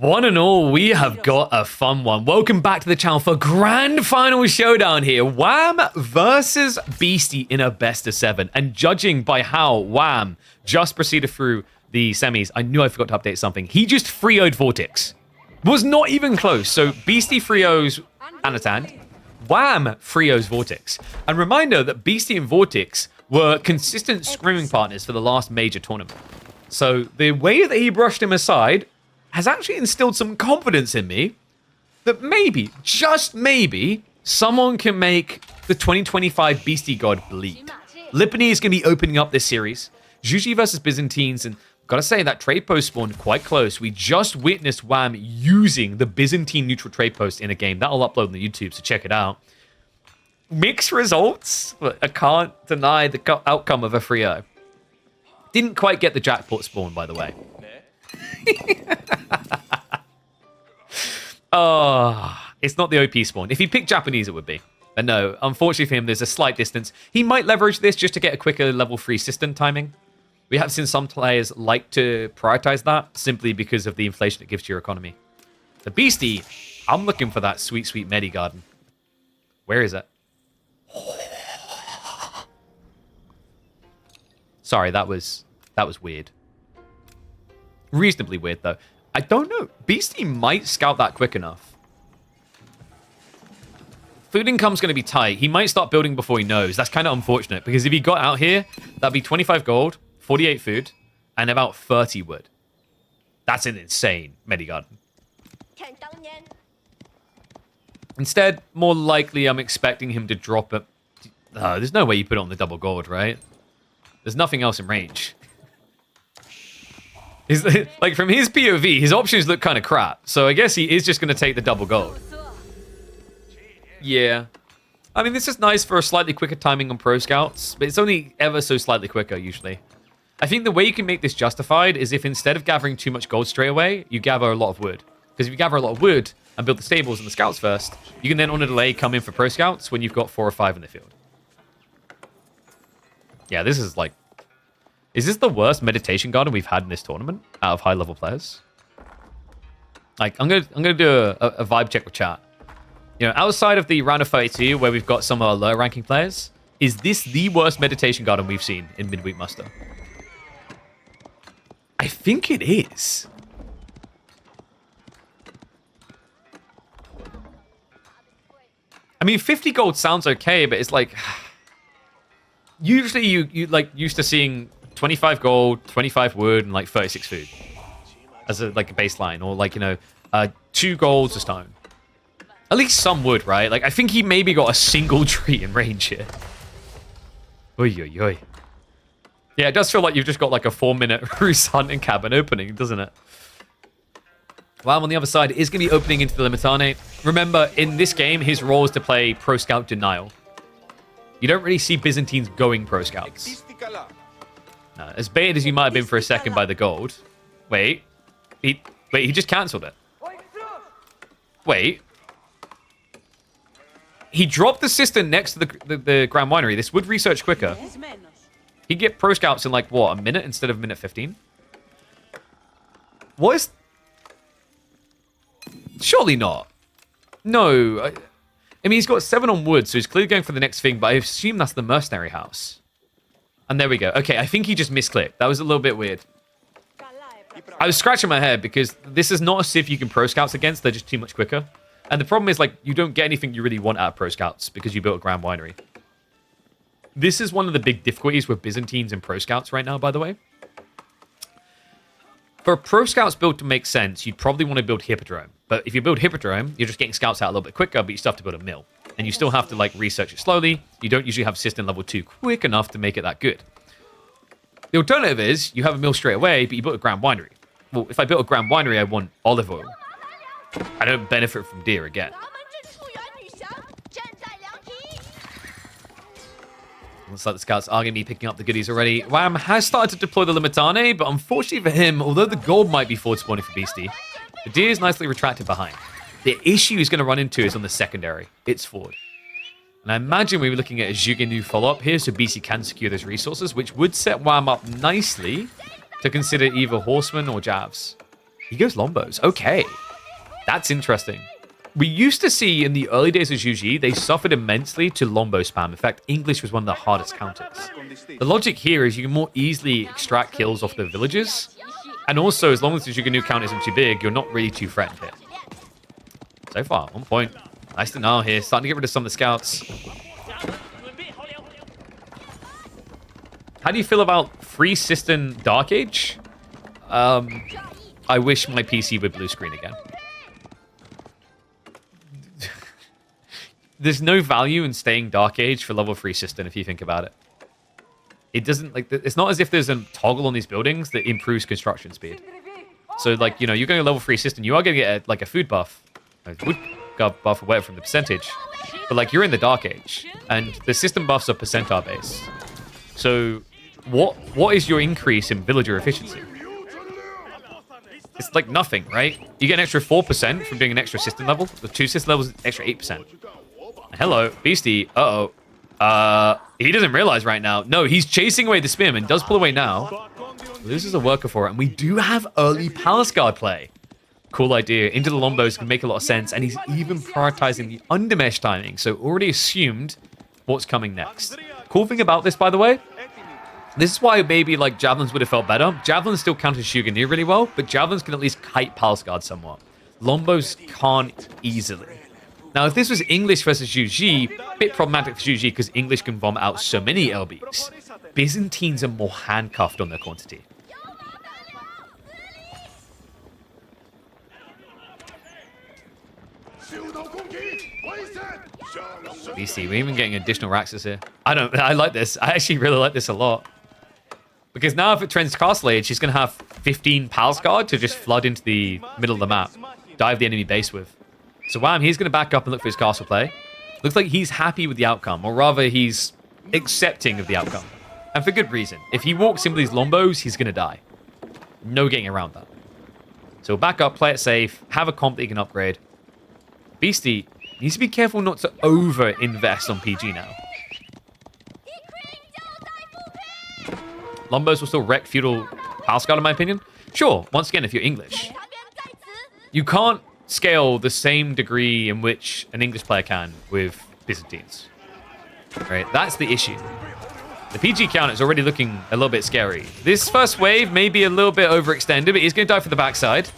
One and all, we have got a fun one. Welcome back to the channel for grand final showdown here. Wham versus Beasty in a best of 7. And judging by how Wham just proceeded through the semis, I knew I forgot to update something. He just 3-0'd Vortex. Was not even close. So Beasty 3-0's Anatan, Wham 3-0's Vortex. And reminder that Beasty and Vortex were consistent scrimming partners for the last major tournament. So the way that he brushed him aside has actually instilled some confidence in me that maybe, just maybe, someone can make the 2025 Beastie God bleed. Lipany is going to be opening up this series. Zhu Xi VS Byzantines, and gotta say, that trade post spawned quite close. We just witnessed Wham using the Byzantine neutral trade post in a game. That'll upload on the YouTube, so check it out. Mixed results, but I can't deny the outcome of a 3-0. Didn't quite get the jackpot spawn, by the way. Oh, it's not the OP spawn. If he picked Japanese, it would be. But no, unfortunately for him, there's a slight distance. He might leverage this just to get a quicker level 3 system timing. We have seen some players like to prioritize that simply because of the inflation it gives to your economy. The Beastie, I'm looking for that sweet, sweet Medi Garden. Where is it? Sorry, that was weird. Reasonably weird, though. I don't know. Beastie might scout that quick enough. Food income's going to be tight. He might start building before he knows. That's kind of unfortunate, because if he got out here, that'd be 25 gold, 48 food, and about 30 wood. That's an insane Medigarden. Instead, more likely, I'm expecting him to drop it. Oh, there's no way you put it on the double gold, right? There's nothing else in range. Like, from his POV, his options look kind of crap. So I guess he is just going to take the double gold. Yeah. I mean, this is nice for a slightly quicker timing on Pro Scouts, but it's only ever so slightly quicker, usually. I think the way you can make this justified is if instead of gathering too much gold straight away, you gather a lot of wood. Because if you gather a lot of wood and build the stables and the scouts first, you can then, on a delay, come in for Pro Scouts when you've got 4 or 5 in the field. Yeah, this is like... Is this the worst meditation garden we've had in this tournament out of high-level players? Like, I'm gonna do a vibe check with chat. You know, outside of the round of 32, where we've got some of our lower-ranking players, is this the worst meditation garden we've seen in midweek muster? I think it is. I mean, 50 gold sounds okay, but it's like... Usually you like used to seeing 25 gold, 25 wood, and like 36 food as a baseline, or like, you know, 2 golds a stone. At least some wood, right? Like, I think he maybe got a single tree in range here. Oy, oy, oy. Yeah, it does feel like you've just got like a 4-minute Roos hunting cabin opening, doesn't it? Wow, on the other side is going to be opening into the Limitane. Remember, in this game, his role is to play Pro Scout Denial. You don't really see Byzantines going Pro Scouts. No, as baited as you might have been for a second by the gold. Wait, he just cancelled it. Wait. He dropped the cistern next to the Grand Winery. This would research quicker. He'd get Pro Scouts in like, what, a minute instead of minute 15? What is... Surely not. No. I mean, he's got 7 on wood, so he's clearly going for the next thing, but I assume that's the mercenary house. And there we go. Okay, I think he just misclicked. That was a little bit weird. I was scratching my head because this is not a civ you can Pro Scouts against. They're just too much quicker. And the problem is, like, you don't get anything you really want out of Pro Scouts because you built a Grand Winery. This is one of the big difficulties with Byzantines and Pro Scouts right now, by the way. For a Pro Scouts build to make sense, you'd probably want to build Hippodrome. But if you build Hippodrome, you're just getting scouts out a little bit quicker, but you still have to build a mill. And you still have to, like, research it slowly. You don't usually have system level 2 quick enough to make it that good. The alternative is you have a mill straight away, but you built a Grand Winery. Well, if I built a Grand Winery, I want olive oil. I don't benefit from deer again. Looks like the scouts are going to be picking up the goodies already. Wham has started to deploy the Limitane, but unfortunately for him, although the gold might be forward spawning for Beastie, the deer is nicely retracted behind. The issue he's going to run into is on the secondary. It's forward. And I imagine we were looking at a Zhugenu follow-up here, so Beastie can secure those resources, which would set Wham up nicely to consider either horsemen or javs. He goes Lombos. Okay. That's interesting. We used to see in the early days of Zhu Xi, they suffered immensely to Lombo spam. In fact, English was one of the hardest counters. The logic here is you can more easily extract kills off the villagers. And also, as long as the Zhuge count isn't too big, you're not really too threatened here. So far, 1 point. Nice denial here. Starting to get rid of some of the scouts. How do you feel about Free System Dark Age? I wish my PC would blue screen again. There's no value in staying Dark Age for level 3 system if you think about it. It doesn't, like, it's not as if there's a toggle on these buildings that improves construction speed. So, like, you know, you're going to level 3 system, you are going to get, like, a food buff. A wood buff or whatever from the percentage. But, like, you're in the Dark Age. And the system buffs are percentile based. So, what is your increase in villager efficiency? It's like nothing, right? You get an extra 4% from doing an extra system level. The 2 system levels, extra 8%. Hello, Beasty. Uh-oh. He doesn't realize right now. No, he's chasing away the spearman. Does pull away now. Loses a worker for it. And we do have early Palace Guard play. Cool idea. Into the Lombos can make a lot of sense. And he's even prioritizing the undermesh timing. So already assumed what's coming next. Cool thing about this, by the way, this is why maybe like Javelins would have felt better. Javelins still counters Shogunir really well, but Javelins can at least kite Palace Guard somewhat. Lombos can't easily. Now, if this was English versus Zhu Xi, a bit problematic for Zhu Xi because English can vomit out so many LBs. Byzantines are more handcuffed on their quantity. Beasty, we're even getting additional Raxus here. I like this. I actually really like this a lot. Because now if it trends Castle Age, she's going to have 15 Palace Guard to just flood into the middle of the map. Dive the enemy base with. So Wham, he's going to back up and look for his castle play. Looks like he's happy with the outcome, or rather he's accepting of the outcome. And for good reason. If he walks in with these Lombos, he's going to die. No getting around that. So back up, play it safe, have a comp that you can upgrade. Beasty needs to be careful not to over-invest on PG now. Lombos will still wreck Feudal Palace Guard, in my opinion. Sure, once again, if you're English. You can't scale the same degree in which an English player can with Byzantines. Right? That's the issue. The PG count is already looking a little bit scary. This first wave may be a little bit overextended, but he's going to die for the backside.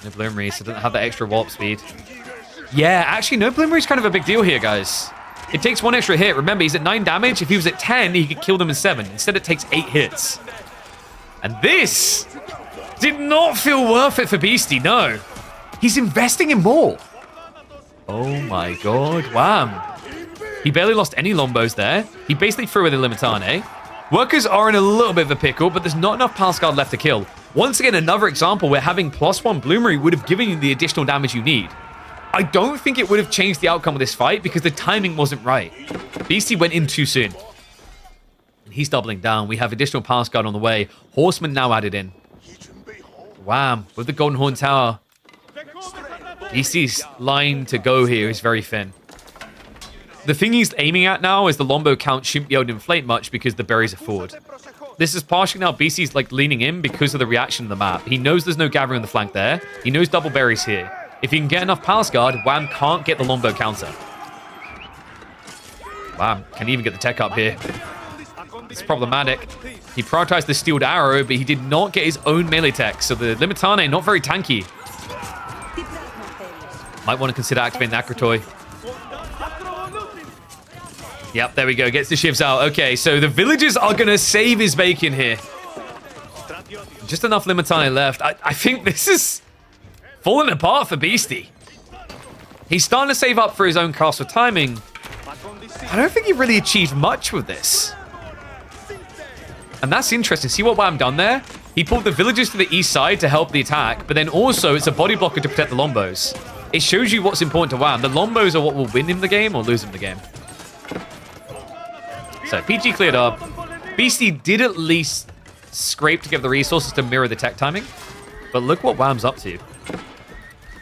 No Bloomery, so doesn't have that extra warp speed. Yeah, actually, no Bloomery is kind of a big deal here, guys. It takes 1 extra hit. Remember, he's at 9 damage. If he was at 10, he could kill them in 7. Instead, it takes 8 hits. And this did not feel worth it for Beasty, no. He's investing in more. Oh my god, wham. He barely lost any Lombos there. He basically threw away the Limitane. Workers are in a little bit of a pickle, but there's not enough Palace Guard left to kill. Once again, another example where having +1 Bloomery would have given you the additional damage you need. I don't think it would have changed the outcome of this fight because the timing wasn't right. Beasty went in too soon. And he's doubling down. We have additional Palace Guard on the way. Horseman now added in. Wham, with the Golden Horn Tower. Beasty's line to go here is very thin. The thing he's aiming at now is the Lombo count shouldn't be able to inflate much because the berries are forward. This is partially now Beasty's like leaning in because of the reaction of the map. He knows there's no gathering on the flank there. He knows double berries here. If he can get enough Palace Guard, Wham can't get the Lombo counter. Wham can even get the tech up here. It's problematic. He prioritized the Steeled Arrow, but he did not get his own melee tech, so the Limitane not very tanky. Might want to consider activating the Akratoy. Yep, there we go. Gets the shivs out. Okay, so the villagers are going to save his bacon here. Just enough Limitane left. I think this is falling apart for Beasty. He's starting to save up for his own castle timing. I don't think he really achieved much with this. And that's interesting. See what Wham done there? He pulled the villagers to the east side to help the attack, but then also it's a body blocker to protect the Lombos. It shows you what's important to Wham. The Lombos are what will win him the game or lose him the game. So PG cleared up. Beasty did at least scrape to get the resources to mirror the tech timing. But look what Wham's up to.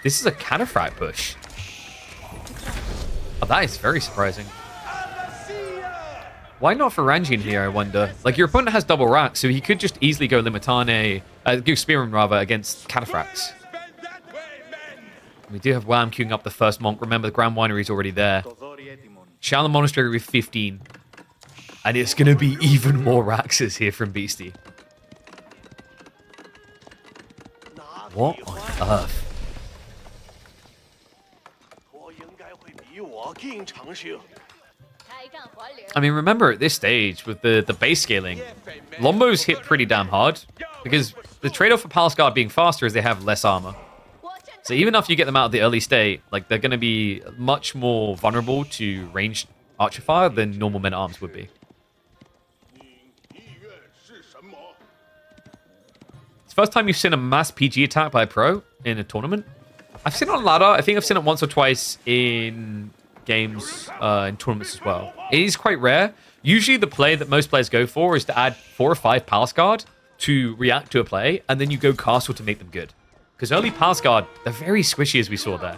This is a Cataphract push. Oh, that is very surprising. Why not for Ranjin here, I wonder? Like, your opponent has double rack, so he could just easily go Limitane, Good spearman, rather, against cataphracts. We do have Wham queuing up the first monk. Remember, the Grand Winery is already there. Shaolin Monastery with 15. And it's going to be even more Raxes here from Beasty. What on earth? I mean, remember at this stage, with the base scaling, Lombos hit pretty damn hard. Because the trade-off for Palace Guard being faster is they have less armor. So even after you get them out of the early state, like, they're going to be much more vulnerable to ranged archer fire than normal men-at-arms would be. It's the first time you've seen a mass PG attack by a pro in a tournament. I've seen it on ladder. I think I've seen it once or twice in games, in tournaments as well. It is quite rare. Usually the play that most players go for is to add 4 or 5 Palace Guard to react to a play, and then you go Castle to make them good. Because early Palace Guard, they're very squishy, as we saw there.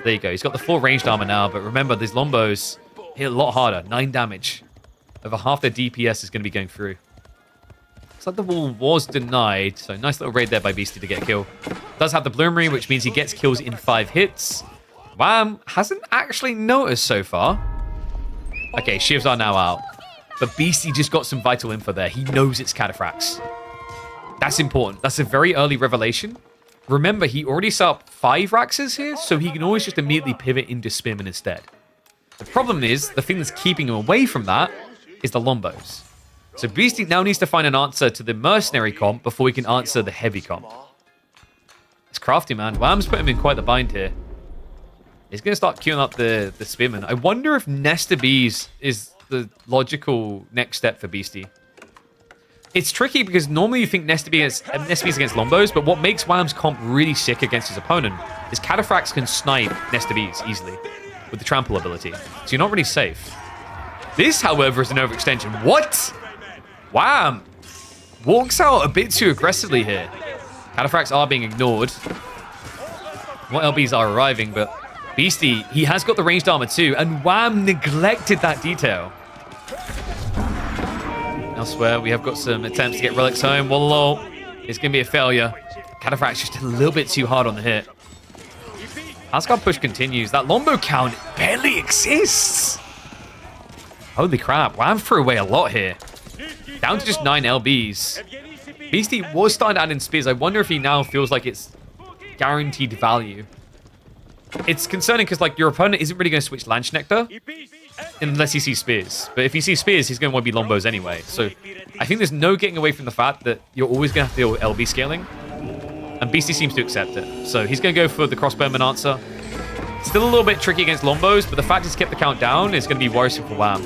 There you go. He's got the full ranged armor now, but remember, these Lombos hit a lot harder. 9 damage. Over half their DPS is going to be going through. Looks like the wall was denied, so nice little raid there by Beasty to get a kill. Does have the Bloomery, which means he gets kills in 5 hits. Wham hasn't actually noticed so far. Okay, Shivs are now out. But Beasty just got some vital info there. He knows it's cataphracts. That's important. That's a very early revelation. Remember, he already set up 5 Raxes here, so he can always just immediately pivot into Spearman instead. The problem is, the thing that's keeping him away from that is the Lombos. So Beasty now needs to find an answer to the Mercenary comp before he can answer the Heavy comp. It's crafty, man. Wham's put him in quite the bind here. He's going to start queuing up the Spearman. I wonder if Nesta Bees is the logical next step for Beasty. It's tricky because normally you think Nesta Bees against Lombos, but what makes Wham's comp really sick against his opponent is Cataphracts can snipe Nesta Bees easily with the trample ability, so you're not really safe. This, however, is an overextension. What? Wham! Walks out a bit too aggressively here. Cataphracts are being ignored. What LBs are arriving, but Beasty, he has got the ranged armor too, and Wham neglected that detail. Elsewhere, we have got some attempts to get relics home. Wallow, it's going to be a failure. Cataphract's just a little bit too hard on the hit. Asgard push continues. That Lombo count barely exists. Holy crap, Wham threw away a lot here. Down to just 9 LBs. Beasty was starting to add in spears. I wonder if he now feels like it's guaranteed value. It's concerning because, like, your opponent isn't really going to switch Landsknechter unless he sees spears. But if he sees spears, he's going to want to be Lombos anyway. So I think there's no getting away from the fact that you're always going to have to deal with LB scaling. And Beasty seems to accept it. So he's going to go for the crossbowman answer. Still a little bit tricky against Lombos, but the fact he's kept the count down is going to be worrisome for Wham.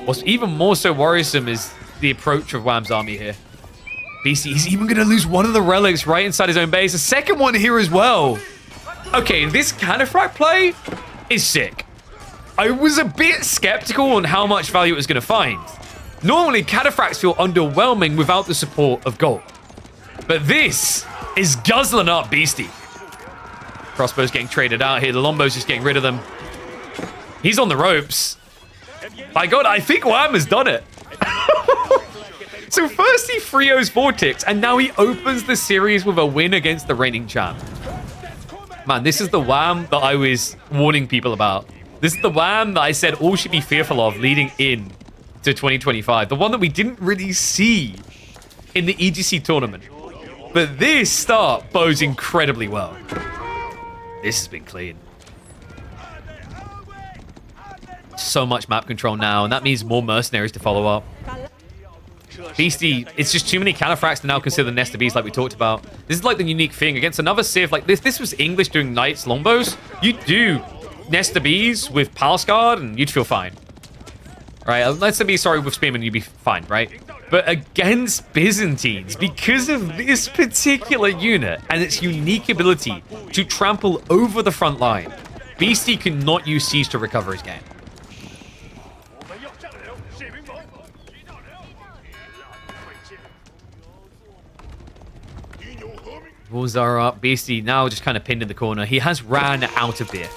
What's even more so worrisome is the approach of Wham's army here. Beasty, he's even going to lose one of the relics right inside his own base. A second one here as well. Okay, this Cataphract play is sick. I was a bit skeptical on how much value it was going to find. Normally, Cataphracts feel underwhelming without the support of gold. But this is guzzling up Beasty. Crossbow's getting traded out here. The Lombo's just getting rid of them. He's on the ropes. My God, I think Wham has done it. So first he 3-0's Vortex, and now he opens the series with a win against the reigning champ. Man, this is the Wham that I was warning people about. This is the Wham that I said all should be fearful of leading in to 2025. The one that we didn't really see in the EGC tournament. But this start bodes incredibly well. This has been clean. So much map control now, and that means more mercenaries to follow up. Beasty, it's just too many Cataphracts to now consider Nesta Bees like we talked about. This is like the unique thing. Against another Civ like this, this was English doing Knights, Lombos. You'd do Nesta Bees with Palace Guard and you'd feel fine. Right, Nesta Bees, sorry, with Spearman, you'd be fine, right? But against Byzantines, because of this particular unit and its unique ability to trample over the front line, Beasty cannot use Siege to recover his game. Walls are up. Beasty now just kind of pinned in the corner. He has ran out of beer.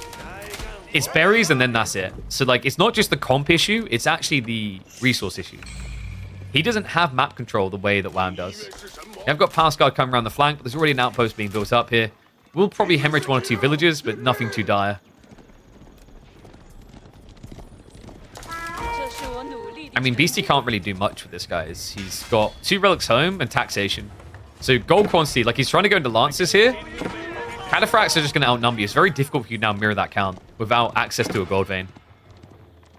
It's berries and then that's it. So, like, it's not just the comp issue. It's actually the resource issue. He doesn't have map control the way that Wham does. I've got Pass Guard coming around the flank, but there's already an outpost being built up here. We'll probably hemorrhage 1 or 2 villages, but nothing too dire. I mean, Beasty can't really do much with this, guys. He's got 2 relics home and taxation. So gold quantity, like he's trying to go into lances here. Cataphracts are just going to outnumber you. It's very difficult for you to now mirror that count without access to a gold vein.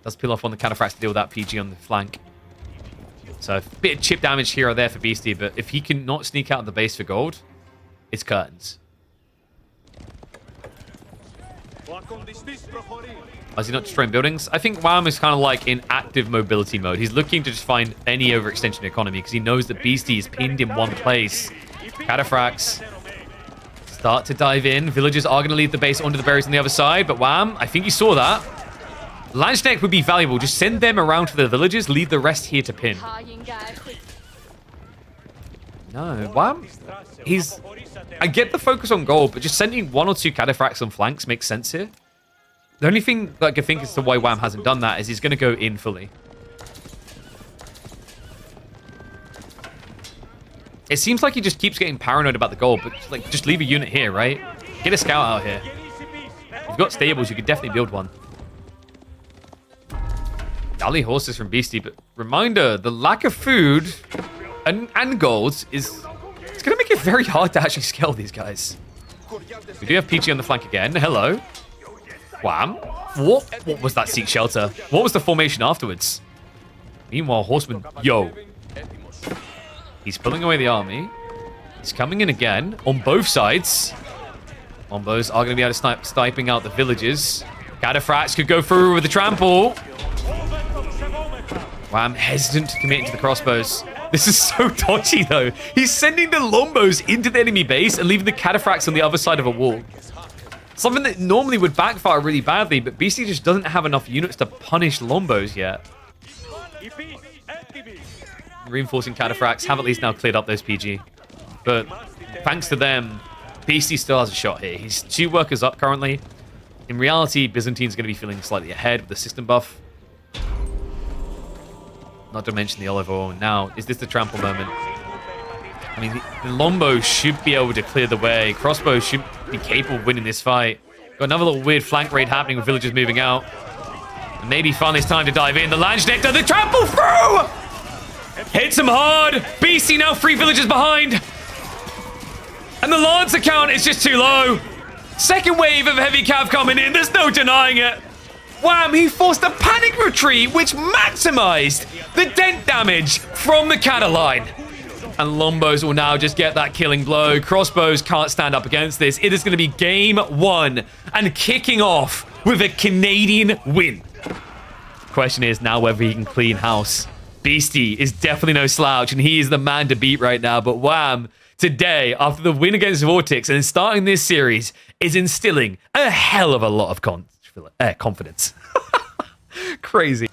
Does peel off on the Cataphracts to deal with that PG on the flank. So a bit of chip damage here or there for Beasty, but if he can not sneak out of the base for gold, it's curtains. Is he not destroying buildings? I think Wham is kind of like in active mobility mode. He's looking to just find any overextension economy because he knows that Beasty is pinned in one place. Cataphracts start to dive in. Villagers are going to leave the base onto the berries on the other side, but Wham, I think you saw that. Langeneck would be valuable. Just send them around to the villages, leave the rest here to pin. No, Wham, I get the focus on gold, but just sending 1 or 2 Cataphracts on flanks makes sense here. The only thing that I can think as to why Wham hasn't done that is he's going to go in fully. It seems like he just keeps getting paranoid about the gold, but like just leave a unit here, right? Get a scout out here. If you've got stables, you could definitely build one. Dally horses from Beasty, but reminder, the lack of food and gold is... It's going to make it very hard to actually scale these guys. We do have PG on the flank again. Hello. Wham. What was that seek shelter? What was the formation afterwards? Meanwhile, Horseman, yo. He's pulling away the army. He's coming in again on both sides. Wombos are going to be able to sniping out the villages. Cataphracts could go through with the trample. Wham, hesitant to commit into the crossbows. This is so dodgy, though. He's sending the Lombos into the enemy base and leaving the Cataphracts on the other side of a wall. Something that normally would backfire really badly, but Beasty just doesn't have enough units to punish Lombos yet. Reinforcing Cataphracts have at least now cleared up those PG. But thanks to them, Beasty still has a shot here. He's 2 workers up currently. In reality, Byzantine's going to be feeling slightly ahead with the system buff. Not to mention the olive oil. Now, is this the trample moment? I mean, the Lombos should be able to clear the way. Crossbows should be capable of winning this fight. Got another little weird flank raid happening with villagers moving out. And maybe finally it's time to dive in. The Langeneck does the trample through! Hits him hard. Beasty now 3 villagers behind. And the Lancer count is just too low. Second wave of heavy cav coming in. There's no denying it. Wham, he forced a panic retreat, which maximized the dent damage from the Cataline. And Lombos will now just get that killing blow. Crossbows can't stand up against this. It is going to be game 1 and kicking off with a Canadian win. Question is now whether he can clean house. Beasty is definitely no slouch, and he is the man to beat right now. But Wham, today, after the win against Vortex and starting this series, is instilling a hell of a lot of confidence. Crazy.